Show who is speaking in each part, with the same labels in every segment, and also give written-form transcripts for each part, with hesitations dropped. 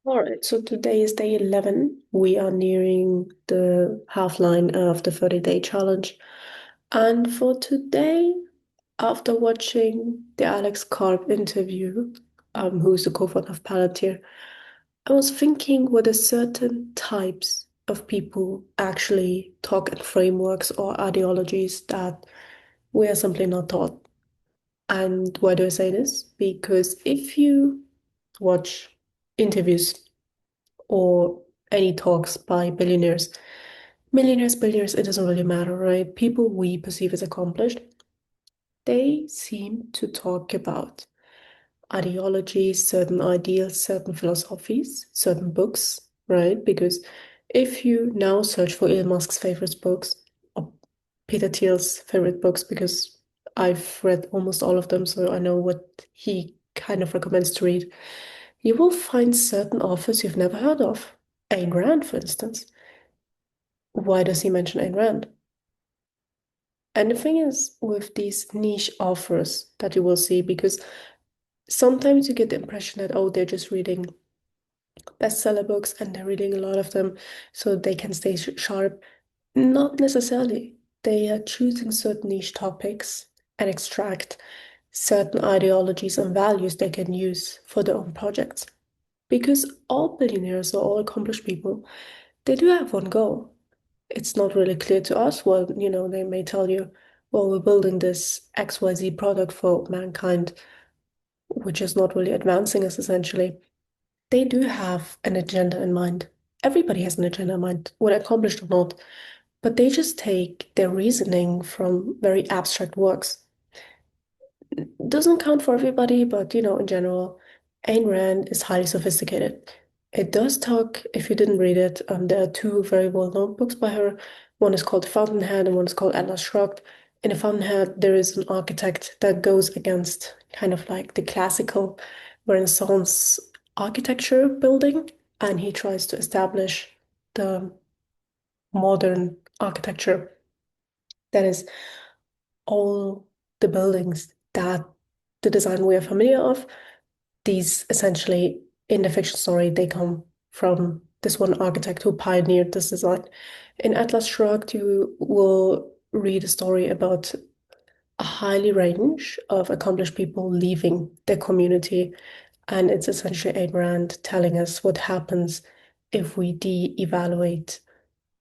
Speaker 1: All right, so today is day 11. We are nearing the half line of the 30-day challenge. And for today, after watching the Alex Karp interview, who's the co-founder of Palantir, I was thinking whether certain types of people actually talk in frameworks or ideologies that we are simply not taught. And why do I say this? Because if you watch interviews or any talks by billionaires. Millionaires, billionaires, it doesn't really matter, right? People we perceive as accomplished, they seem to talk about ideologies, certain ideals, certain philosophies, certain books, right? Because if you now search for Elon Musk's favorite books or Peter Thiel's favorite books, because I've read almost all of them, so I know what he kind of recommends to read, you will find certain authors you've never heard of. Ayn Rand, for instance. Why does he mention Ayn Rand? And the thing is, with these niche offers that you will see, because sometimes you get the impression that, oh, they're just reading bestseller books and they're reading a lot of them so they can stay sharp. Not necessarily. They are choosing certain niche topics and extract certain ideologies and values they can use for their own projects. Because all billionaires or all accomplished people, they do have one goal. It's not really clear to us. Well, they may tell you, well, we're building this XYZ product for mankind, which is not really advancing us essentially. They do have an agenda in mind. Everybody has an agenda in mind, whether accomplished or not, but they just take their reasoning from very abstract works. Doesn't count for everybody, but in general, Ayn Rand is highly sophisticated. It does talk, if you didn't read it, there are two very well-known books by her. One is called Fountainhead and one is called Atlas Shrugged. In the Fountainhead, there is an architect that goes against kind of like the classical Renaissance architecture building, and he tries to establish the modern architecture that is all the buildings that the design we are familiar of. These essentially, in the fiction story, they come from this one architect who pioneered this design. In Atlas Shrugged, you will read a story about a highly range of accomplished people leaving their community. And it's essentially Ayn Rand telling us what happens if we de-evaluate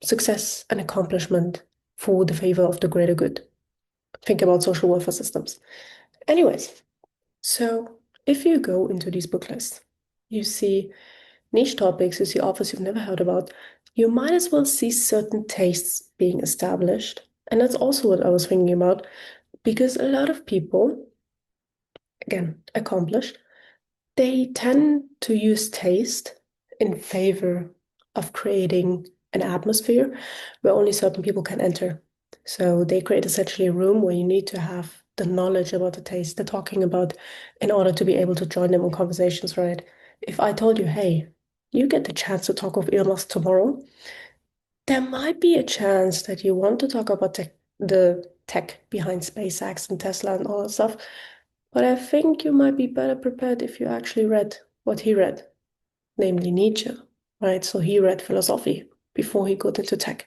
Speaker 1: success and accomplishment for the favor of the greater good. Think about social welfare systems. Anyways, so if you go into these book lists, you see niche topics, you see authors you've never heard about, you might as well see certain tastes being established. And that's also what I was thinking about, because a lot of people, again, accomplished, they tend to use taste in favor of creating an atmosphere where only certain people can enter. So they create essentially a room where you need to have the knowledge about the taste they're talking about in order to be able to join them in conversations, right? If I told you, hey, you get the chance to talk with Elon Musk tomorrow, there might be a chance that you want to talk about the tech behind SpaceX and Tesla and all that stuff. But I think you might be better prepared if you actually read what he read, namely Nietzsche, right? So he read philosophy before he got into tech.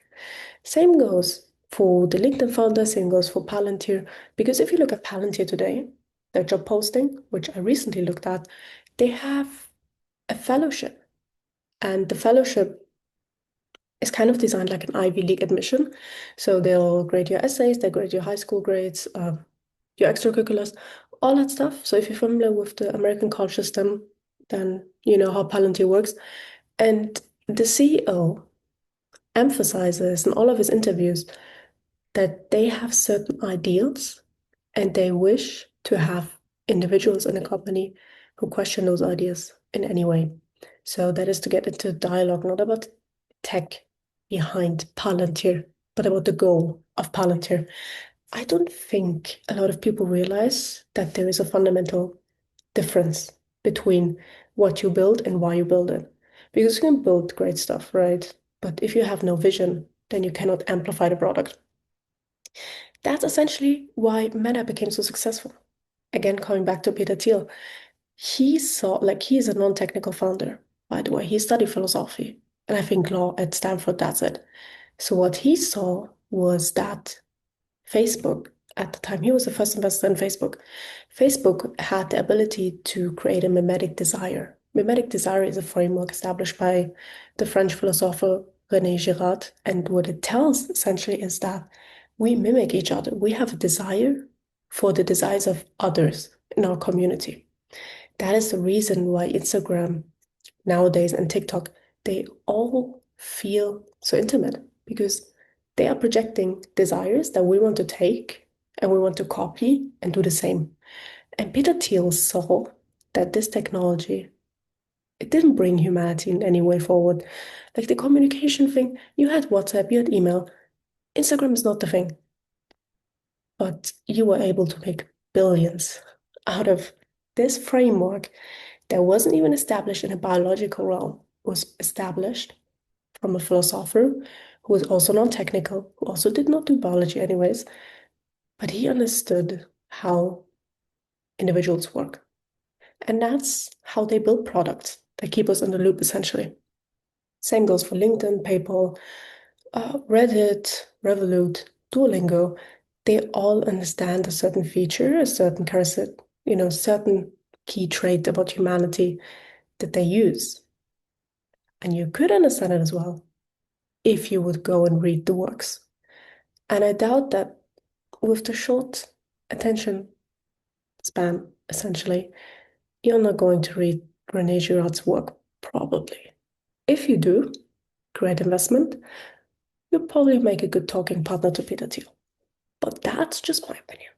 Speaker 1: Same goes for the LinkedIn founder, same goes for Palantir. Because if you look at Palantir today, their job posting, which I recently looked at, they have a fellowship. And the fellowship is kind of designed like an Ivy League admission. So they'll grade your essays, they grade your high school grades, your extracurriculars, all that stuff. So if you're familiar with the American college system, then you know how Palantir works. And the CEO emphasizes in all of his interviews that they have certain ideals and they wish to have individuals in a company who question those ideas in any way. So that is to get into dialogue, not about tech behind Palantir, but about the goal of Palantir. I don't think a lot of people realize that there is a fundamental difference between what you build and why you build it. Because you can build great stuff, right? But if you have no vision, then you cannot amplify the product. That's essentially why Meta became so successful. Again, coming back to Peter Thiel, he saw, like, he is a non-technical founder. by the way. He studied philosophy, and I think law at Stanford, that's it. So what he saw was that Facebook, at the time, he was the first investor in Facebook. Facebook had the ability to create a mimetic desire. Mimetic desire is a framework established by the French philosopher René Girard. And what it tells essentially is that we mimic each other. We have a desire for the desires of others in our community. That is the reason why Instagram nowadays and TikTok, they all feel so intimate because they are projecting desires that we want to take and we want to copy and do the same. And Peter Thiel saw that this technology, it didn't bring humanity in any way forward. Like the communication thing, you had WhatsApp, you had email. Instagram is not the thing, but you were able to make billions out of this framework that wasn't even established in a biological realm, it was established from a philosopher who was also non-technical, who also did not do biology anyways, but he understood how individuals work. And that's how they build products that keep us in the loop, essentially. Same goes for LinkedIn, PayPal, Reddit, Revolut, Duolingo. They all understand a certain feature, a certain characteristic, certain key trait about humanity that they use. And you could understand it as well if you would go and read the works. And I doubt that with the short attention span, essentially, you're not going to read René Girard's work, probably. If you do, great investment, you'll probably make a good talking partner to Peter Thiel. But that's just my opinion.